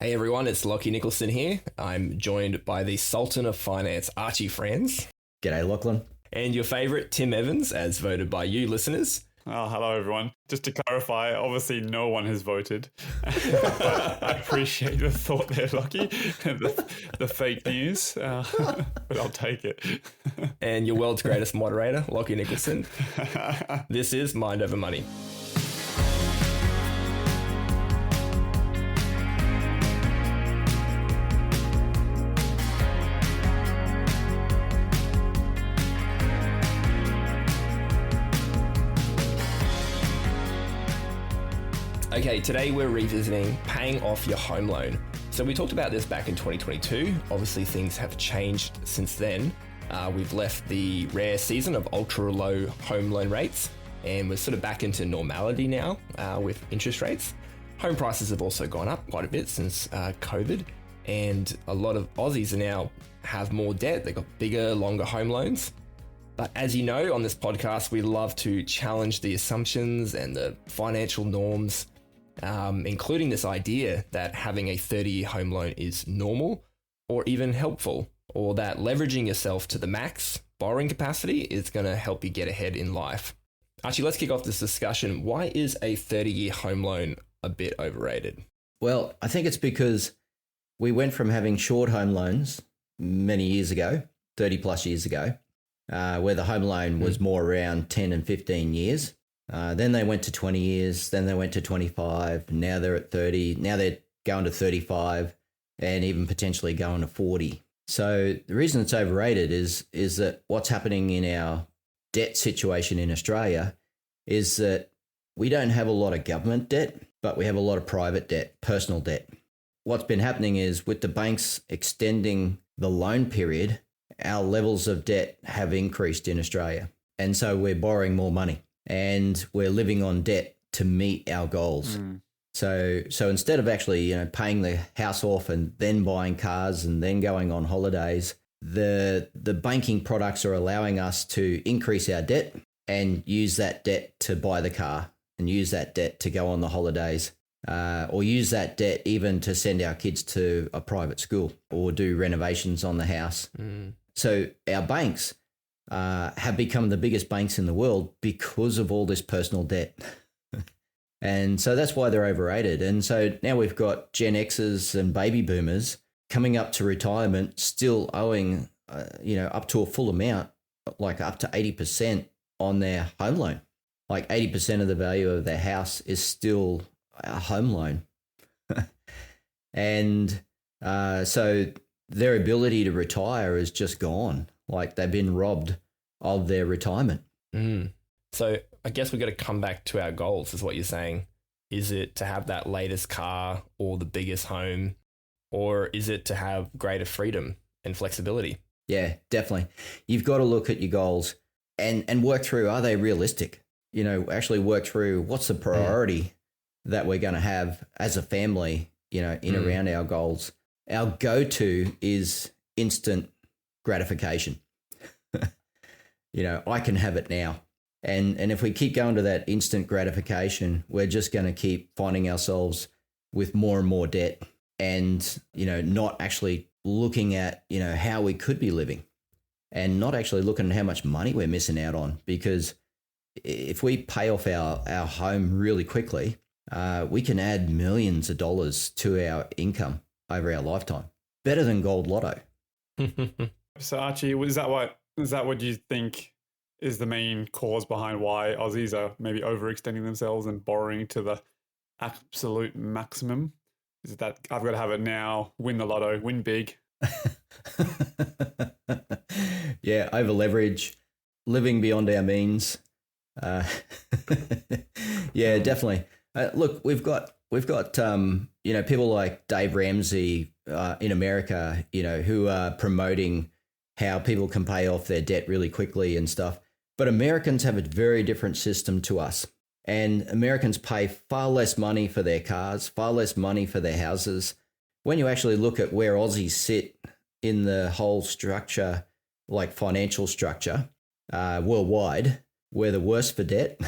Hey everyone, it's Lachie Nicolson here. I'm joined by the Sultan of Finance, Archie Franz. G'day, Lachlan. And your favourite, Tim Evans, as voted by you listeners. Oh, hello everyone. Just to clarify, obviously no one has voted. But I appreciate the thought there, Lachie. the fake news, but I'll take it. And your world's greatest moderator, Lachie Nicolson. This is Mind Over Money. Okay, today we're revisiting paying off your home loan. So we talked about this back in 2022. Obviously things have changed since then. We've left the rare season of ultra low home loan rates and we're sort of back into normality now with interest rates. Home prices have also gone up quite a bit since COVID, and a lot of Aussies now have more debt. They've got bigger, longer home loans. But as you know, on this podcast, we love to challenge the assumptions and the financial norms, including this idea that having a 30-year home loan is normal or even helpful, or that leveraging yourself to the max borrowing capacity is going to help you get ahead in life. Actually, let's kick off this discussion. Why is a 30-year home loan a bit overrated? Well, I think it's because we went from having short home loans many years ago, 30 plus years ago, where the home loan was more around 10 and 15 years. Then they went to 20 years, then they went to 25, now they're at 30, now they're going to 35 and even potentially going to 40. So the reason it's overrated is that what's happening in our debt situation in Australia is that we don't have a lot of government debt, but we have a lot of private debt, personal debt. What's been happening is with the banks extending the loan period, our levels of debt have increased in Australia. And so we're borrowing more money and we're living on debt to meet our goals. So instead of actually, paying the house off and then buying cars and then going on holidays, the banking products are allowing us to increase our debt and use that debt to buy the car and use that debt to go on the holidays, or use that debt even to send our kids to a private school or do renovations on the house. So our banks have become the biggest banks in the world because of all this personal debt. And so that's why they're overrated. And so now we've got Gen Xers and baby boomers coming up to retirement, still owing, up to a full amount, like up to 80% on their home loan. Like 80% of the value of their house is still a home loan. And so their ability to retire is just gone. Like they've been robbed of their retirement. So I guess we've got to come back to our goals, is what you're saying. Is it to have that latest car or the biggest home, or is it to have greater freedom and flexibility? Yeah, definitely. You've got to look at your goals and work through, are they realistic? Actually work through what's the priority that we're going to have as a family, in around our goals. Our go-to is instant gratification. I can have it now. And if we keep going to that instant gratification, we're just going to keep finding ourselves with more and more debt and, not actually looking at, how we could be living and not actually looking at how much money we're missing out on. Because if we pay off our home really quickly, we can add millions of dollars to our income over our lifetime. Better than gold lotto. So Archie, is that what you think is the main cause behind why Aussies are maybe overextending themselves and borrowing to the absolute maximum? Is it that I've got to have it now, win the lotto, win big? Yeah, over leverage, living beyond our means. Yeah, definitely. Look, we've got people like Dave Ramsey in America, who are promoting how people can pay off their debt really quickly and stuff. But Americans have a very different system to us. And Americans pay far less money for their cars, far less money for their houses. When you actually look at where Aussies sit in the whole structure, like financial structure worldwide, we're the worst for debt.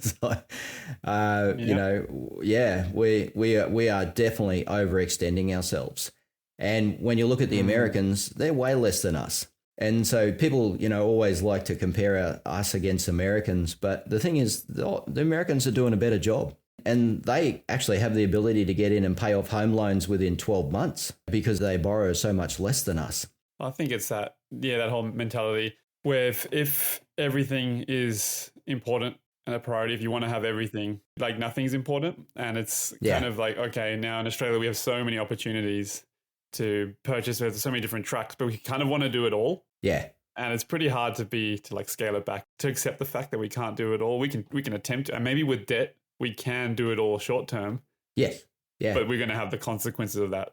So, you know, yeah, we are definitely overextending ourselves. And when you look at the Americans, they're way less than us. And so people, you know, always like to compare us against Americans. But the thing is, the Americans are doing a better job. And they actually have the ability to get in and pay off home loans within 12 months because they borrow so much less than us. I think it's that whole mentality where if everything is important and a priority, if you want to have everything, like nothing's important. And it's kind of like, okay, now in Australia, we have so many opportunities to purchase. There's so many different tracks, but we kind of want to do it all. Yeah. And it's pretty hard to like scale it back, to accept the fact that we can't do it all. We can attempt, and maybe with debt, we can do it all short term. Yes. Yeah. But we're going to have the consequences of that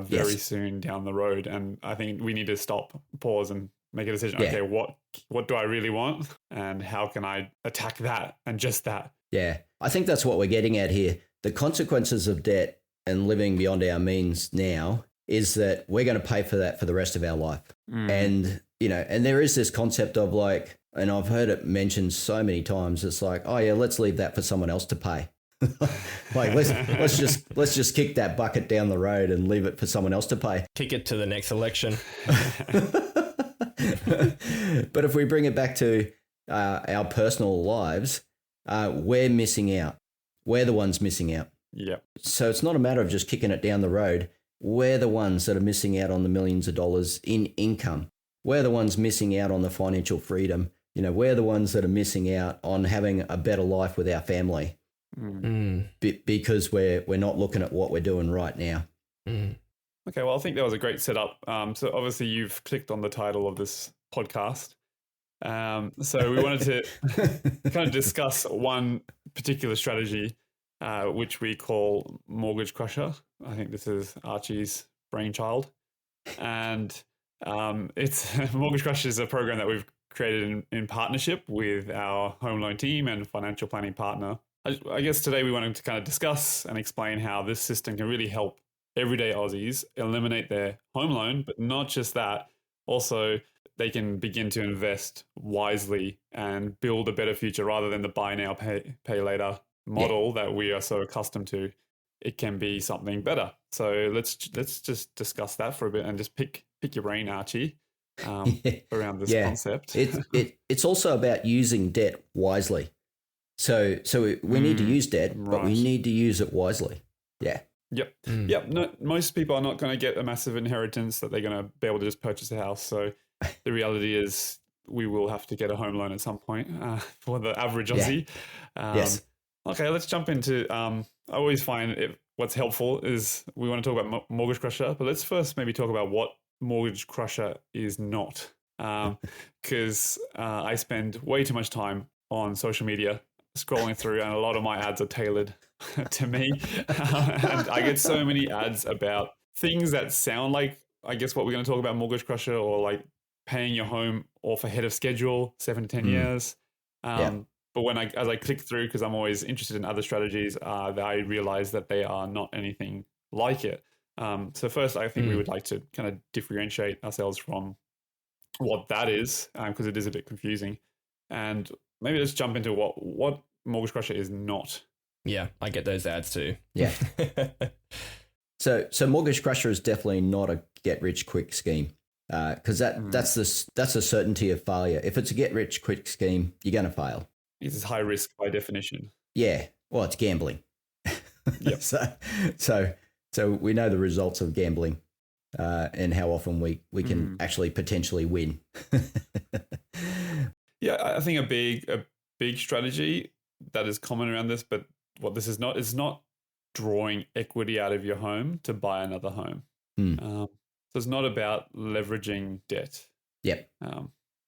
very soon down the road. And I think we need to stop, pause, and make a decision. Okay, what do I really want? And how can I attack that and just that? Yeah. I think that's what we're getting at here. The consequences of debt and living beyond our means now is that we're going to pay for that for the rest of our life. And, you know, and there is this concept of like, and I've heard it mentioned so many times, it's like, oh yeah, let's leave that for someone else to pay. Like let's just kick that bucket down the road and leave it for someone else to pay. Kick it to the next election. But if we bring it back to our personal lives, we're missing out. We're the ones missing out. Yep. So it's not a matter of just kicking it down the road. We're the ones that are missing out on the millions of dollars in income. We're the ones missing out on the financial freedom. You know, we're the ones that are missing out on having a better life with our family because we're not looking at what we're doing right now. Okay, well, I think that was a great setup. So obviously you've clicked on the title of this podcast. So we wanted to kind of discuss one particular strategy, which we call Mortgage Crusher. I think this is Archie's brainchild. And it's Mortgage Crusher is a program that we've created in partnership with our home loan team and financial planning partner. I guess today we wanted to kind of discuss and explain how this system can really help everyday Aussies eliminate their home loan, but not just that, also they can begin to invest wisely and build a better future rather than the buy now, pay later model that we are so accustomed to. It can be something better. So let's just discuss that for a bit and just pick your brain, Archie, around this concept. It's also about using debt wisely. So we need to use debt, but we need to use it wisely. Yeah. Yep. Yep. No, most people are not going to get a massive inheritance that they're going to be able to just purchase a house. So the reality is we will have to get a home loan at some point for the average Aussie. Yes. Okay, let's jump into, I always find what's helpful is we want to talk about Mortgage Crusher, but let's first maybe talk about what Mortgage Crusher is not. Because I spend way too much time on social media scrolling through, and a lot of my ads are tailored to me. And I get so many ads about things that sound like, I guess, what we're going to talk about Mortgage Crusher, or like paying your home off ahead of schedule, 7 to 10 years. But as I click through, because I'm always interested in other strategies, that I realize that they are not anything like it. So first, I think we would like to kind of differentiate ourselves from what that is, because it is a bit confusing. And maybe let's jump into what Mortgage Crusher is not. Yeah, I get those ads too. Yeah. So Mortgage Crusher is definitely not a get-rich-quick scheme, because that's a certainty of failure. If it's a get-rich-quick scheme, you're going to fail. It is high risk by definition. Yeah, well, it's gambling. Yep. So we know the results of gambling, and how often we can actually potentially win. Yeah, I think a big strategy that is common around this, but what this is not drawing equity out of your home to buy another home. So it's not about leveraging debt. Yep.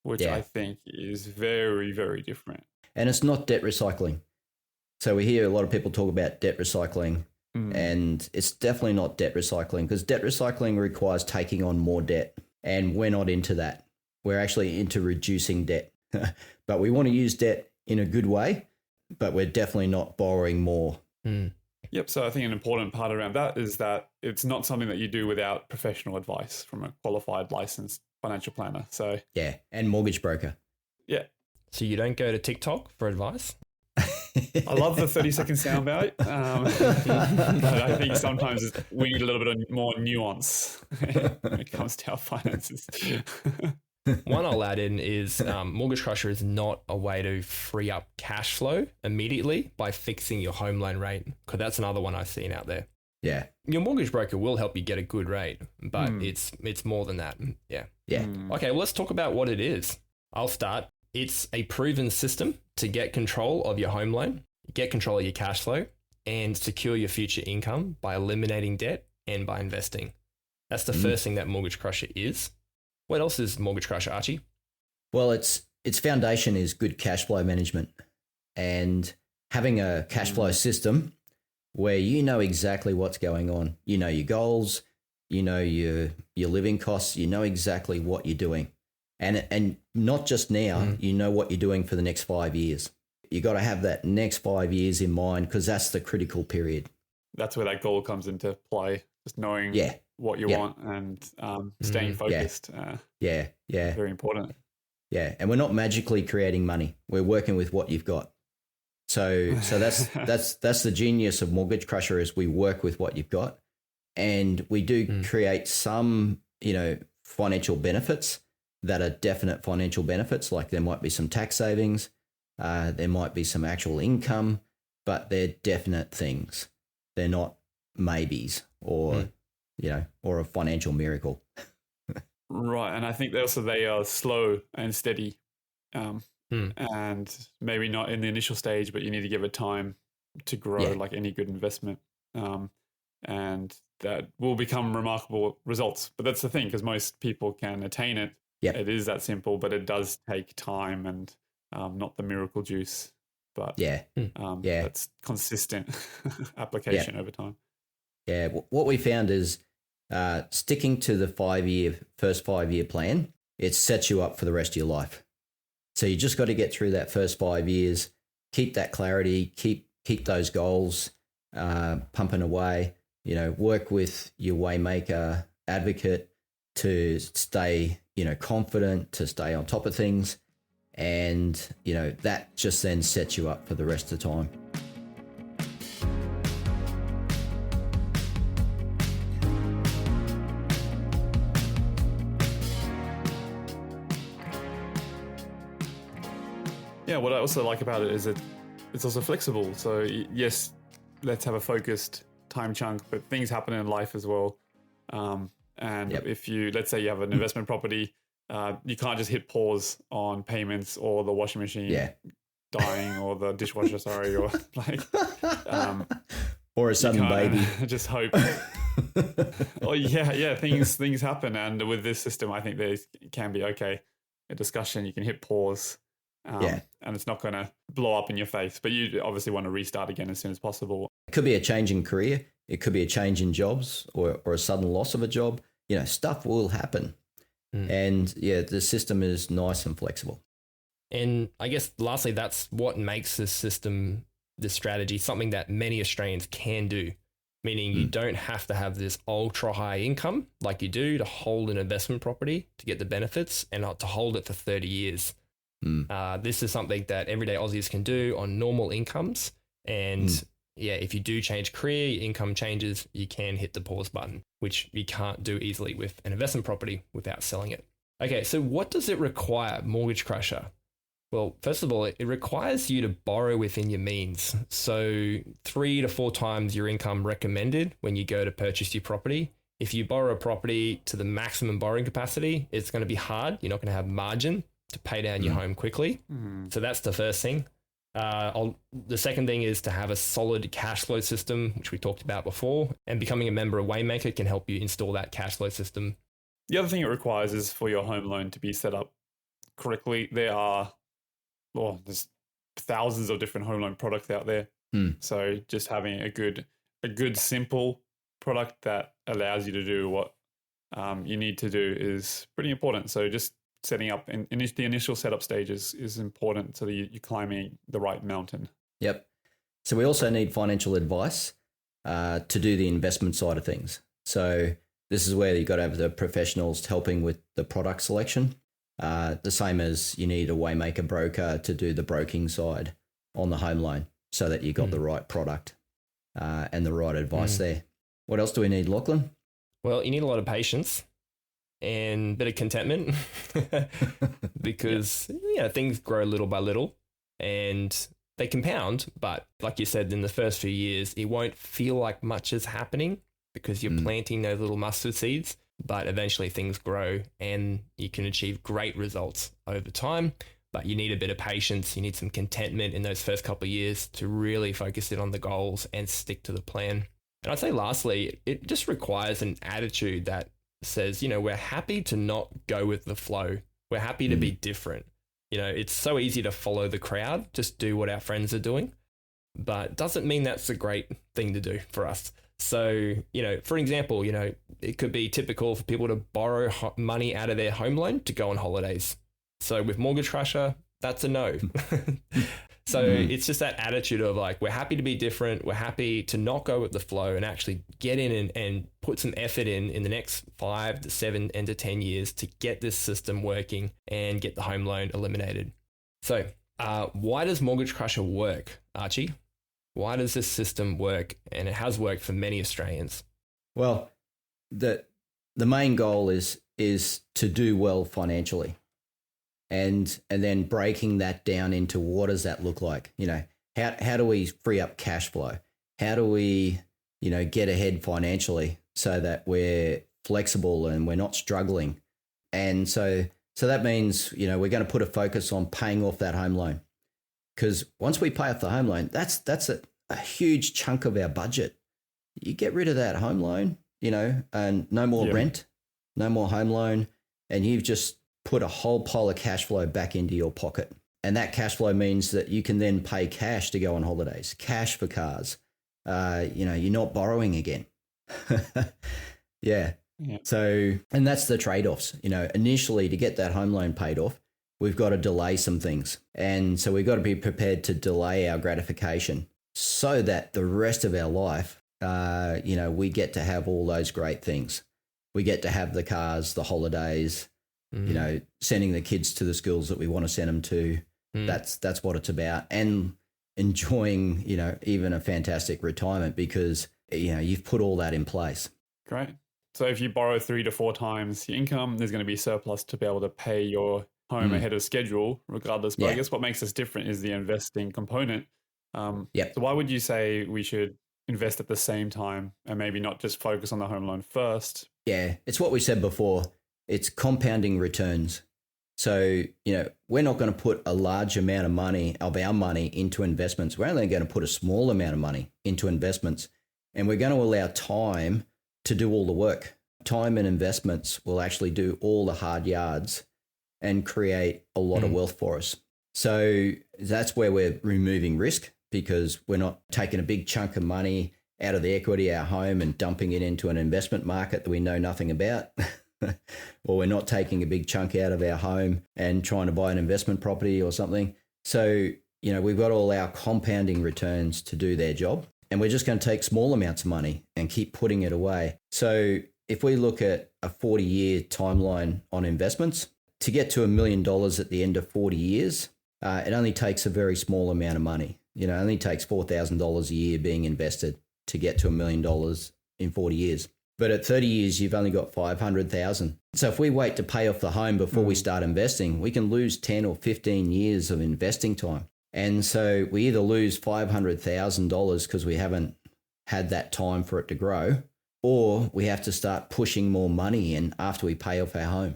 Which I think is very, very different. And it's not debt recycling. So we hear a lot of people talk about debt recycling, and it's definitely not debt recycling, because debt recycling requires taking on more debt, and we're not into that. We're actually into reducing debt. But we want to use debt in a good way, but we're definitely not borrowing more. Yep. So I think an important part around that is that it's not something that you do without professional advice from a qualified, licensed financial planner. So yeah, and mortgage broker. Yeah. So you don't go to TikTok for advice? I love the 30-second soundbite, but I think sometimes we need a little bit of more nuance when it comes to our finances. One I'll add in is Mortgage Crusher is not a way to free up cash flow immediately by fixing your home loan rate, because that's another one I've seen out there. Yeah. Your mortgage broker will help you get a good rate, but it's more than that. Yeah. Yeah. Okay, well, let's talk about what it is. I'll start. It's a proven system to get control of your home loan, get control of your cash flow, and secure your future income by eliminating debt and by investing. That's the first thing that Mortgage Crusher is. What else is Mortgage Crusher, Archie? Well, its foundation is good cash flow management, and having a cash flow system where you know exactly what's going on. You know your goals, you know your living costs, you know exactly what you're doing. And not just now, you know what you're doing for the next 5 years. You got to have that next 5 years in mind, because that's the critical period. That's where that goal comes into play. Just knowing what you want and staying focused. Yeah. Very important. Yeah. And we're not magically creating money. We're working with what you've got. So that's the genius of Mortgage Crusher, is we work with what you've got, and we do create some, financial benefits that are definite financial benefits. Like there might be some tax savings, there might be some actual income, but they're definite things. They're not maybes or or a financial miracle. Right, and I think they are slow and steady. And maybe not in the initial stage, but you need to give it time to grow, like any good investment. And that will become remarkable results. But that's the thing, because most people can attain it. Yeah. It is that simple, but it does take time and not the miracle juice. But that's consistent application over time. Yeah, what we found is sticking to the first 5 year plan, it sets you up for the rest of your life. So you just got to get through that first 5 years, keep that clarity, keep those goals pumping away, work with your Waymaker advocate to stay, confident, to stay on top of things. And, that just then sets you up for the rest of the time. Yeah, what I also like about it is it's also flexible. So yes, let's have a focused time chunk, but things happen in life as well. If let's say you have an investment property, you can't just hit pause on payments or the washing machine dying or the dishwasher, or like, or a sudden baby. Just hope. Things happen, and with this system, I think there can be a discussion. You can hit pause. And it's not going to blow up in your face, but you obviously want to restart again as soon as possible. It could be a change in career. It could be a change in jobs or a sudden loss of a job. Stuff will happen. And the system is nice and flexible. And I guess lastly, that's what makes this system, this strategy, something that many Australians can do. Meaning you don't have to have this ultra high income like you do to hold an investment property to get the benefits, and not to hold it for 30 years. This is something that everyday Aussies can do on normal incomes. And if you do change career, your income changes, you can hit the pause button, which you can't do easily with an investment property without selling it. Okay, so what does it require, Mortgage Crusher? Well, first of all, it requires you to borrow within your means. So 3 to 4 times your income recommended when you go to purchase your property. If you borrow a property to the maximum borrowing capacity, it's going to be hard. You're not going to have margin to pay down your home quickly. So that's the first thing. The second thing is to have a solid cash flow system, which we talked about before, and becoming a member of Waymaker can help you install that cash flow system. The other thing it requires is for your home loan to be set up correctly. There's thousands of different home loan products out there. So just having a good simple product that allows you to do what you need to do is pretty important. So just setting up in the initial setup stages is important so that you're climbing the right mountain. Yep. So we also need financial advice to do the investment side of things. So this is where you've got to have the professionals helping with the product selection. The same as you need a Waymaker broker to do the broking side on the home loan so that you got the right product and the right advice there. What else do we need, Lachlan? Well, you need a lot of patience and a bit of contentment because things grow little by little and they compound. But like you said, in the first few years, it won't feel like much is happening because you're planting those little mustard seeds. But eventually things grow and you can achieve great results over time. But you need a bit of patience. You need some contentment in those first couple of years to really focus in on the goals and stick to the plan. And I'd say lastly, it just requires an attitude that says, we're happy to not go with the flow. We're happy to be different. It's so easy to follow the crowd, just do what our friends are doing, but doesn't mean that's a great thing to do for us. So, for example, it could be typical for people to borrow money out of their home loan to go on holidays. So with Mortgage Crusher, that's a no. So it's just that attitude of like, we're happy to be different. We're happy to not go with the flow and actually get in and put some effort in the next 5 to 7 and to 10 years to get this system working and get the home loan eliminated. So why does Mortgage Crusher work, Archie? Why does this system work? And it has worked for many Australians. Well, the main goal is to do well financially. And then breaking that down into what does that look like? How do we free up cash flow? How do we, get ahead financially so that we're flexible and we're not struggling? And so that means, we're going to put a focus on paying off that home loan. Because once we pay off the home loan, that's a huge chunk of our budget. You get rid of that home loan, and no more rent, no more home loan, and you've just put a whole pile of cash flow back into your pocket. And that cash flow means that you can then pay cash to go on holidays, cash for cars. You're not borrowing again. Yeah. So, and that's the trade-offs. Initially to get that home loan paid off, we've got to delay some things. And so we've got to be prepared to delay our gratification so that the rest of our life, we get to have all those great things. We get to have the cars, the holidays, sending the kids to the schools that we want to send them to. That's what it's about. And enjoying, even a fantastic retirement because, you've put all that in place. Great. So if you borrow 3 to 4 times your income, there's going to be surplus to be able to pay your home ahead of schedule, regardless. But I guess what makes us different is the investing component. So why would you say we should invest at the same time and maybe not just focus on the home loan first? Yeah, it's what we said before. It's compounding returns. So, we're not going to put a large amount of our money into investments. We're only going to put a small amount of money into investments. And we're going to allow time to do all the work. Time and investments will actually do all the hard yards and create a lot of wealth for us. So that's where we're removing risk because we're not taking a big chunk of money out of the equity of our home and dumping it into an investment market that we know nothing about. Or we're not taking a big chunk out of our home and trying to buy an investment property or something. So, we've got all our compounding returns to do their job. And we're just going to take small amounts of money and keep putting it away. So if we look at a 40-year timeline on investments, to get to $1 million at the end of 40 years, it only takes a very small amount of money. It only takes $4,000 a year being invested to get to $1 million in 40 years. But at 30 years, you've only got 500,000. So if we wait to pay off the home before we start investing, we can lose 10 or 15 years of investing time. And so we either lose $500,000 because we haven't had that time for it to grow, or we have to start pushing more money in after we pay off our home.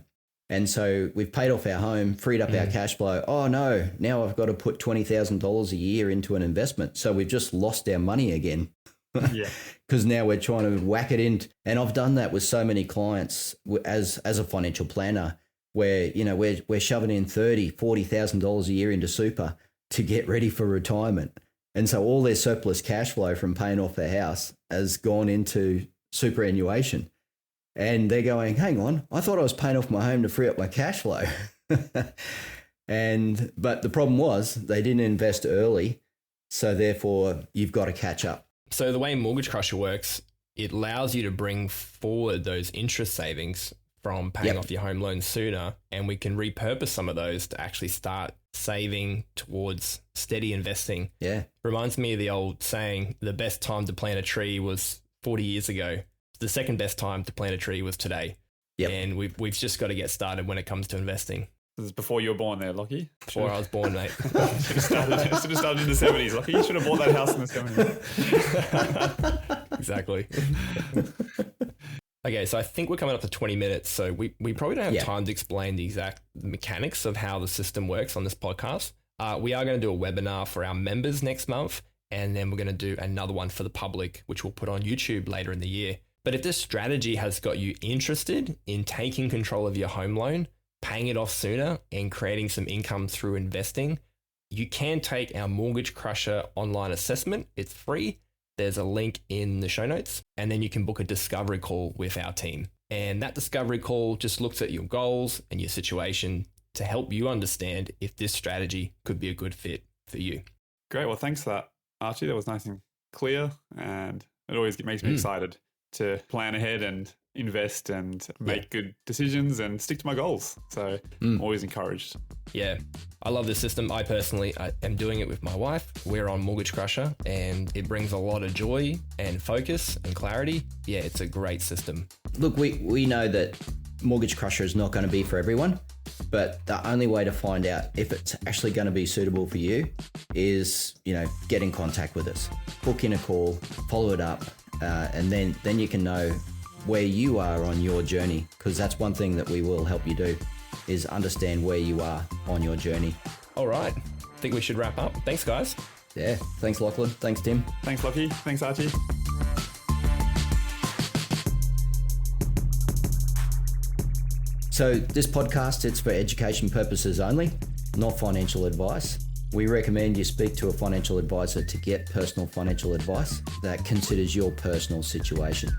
And so we've paid off our home, freed up our cash flow. Oh no, now I've got to put $20,000 a year into an investment. So we've just lost our money again. Yeah. Because now we're trying to whack it in. And I've done that with so many clients as a financial planner where, we're shoving in $30,000-$40,000 a year into super to get ready for retirement. And so all their surplus cash flow from paying off their house has gone into superannuation. And they're going, hang on, I thought I was paying off my home to free up my cash flow. But the problem was they didn't invest early. So therefore you've got to catch up. So the way Mortgage Crusher works, it allows you to bring forward those interest savings from paying off your home loan sooner, and we can repurpose some of those to actually start saving towards steady investing. Yeah. Reminds me of the old saying, the best time to plant a tree was 40 years ago. The second best time to plant a tree was today. Yep. And we've just got to get started when it comes to investing. This is before you were born there, Lachy. Before I was born, mate. should have started in the 70s, Lachy. You should have bought that house in the 70s. Exactly. Okay, so I think we're coming up to 20 minutes, so we probably don't have time to explain the exact mechanics of how the system works on this podcast. We are going to do a webinar for our members next month, and then we're going to do another one for the public, which we'll put on YouTube later in the year. But if this strategy has got you interested in taking control of your home loan, paying it off sooner, and creating some income through investing, you can take our Mortgage Crusher online assessment. It's free. There's a link in the show notes, and then you can book a discovery call with our team. And that discovery call just looks at your goals and your situation to help you understand if this strategy could be a good fit for you. Great. Well, thanks for that, Archie. That was nice and clear, and it always makes me excited to plan ahead and invest and make good decisions and stick to my goals. So I'm always encouraged. Yeah, I love this system. I am doing it with my wife. We're on Mortgage Crusher, and it brings a lot of joy and focus and clarity. Yeah, it's a great system. Look, we know that Mortgage Crusher is not going to be for everyone, but the only way to find out if it's actually going to be suitable for you is, get in contact with us, book in a call, follow it up, and then you can know where you are on your journey, because that's one thing that we will help you do, is understand where you are on your journey. All right. I think we should wrap up. Thanks, guys. Yeah. Thanks, Lachlan. Thanks, Tim. Thanks, Lachy. Thanks, Archie. So this podcast, it's for education purposes only, not financial advice. We recommend you speak to a financial advisor to get personal financial advice that considers your personal situation.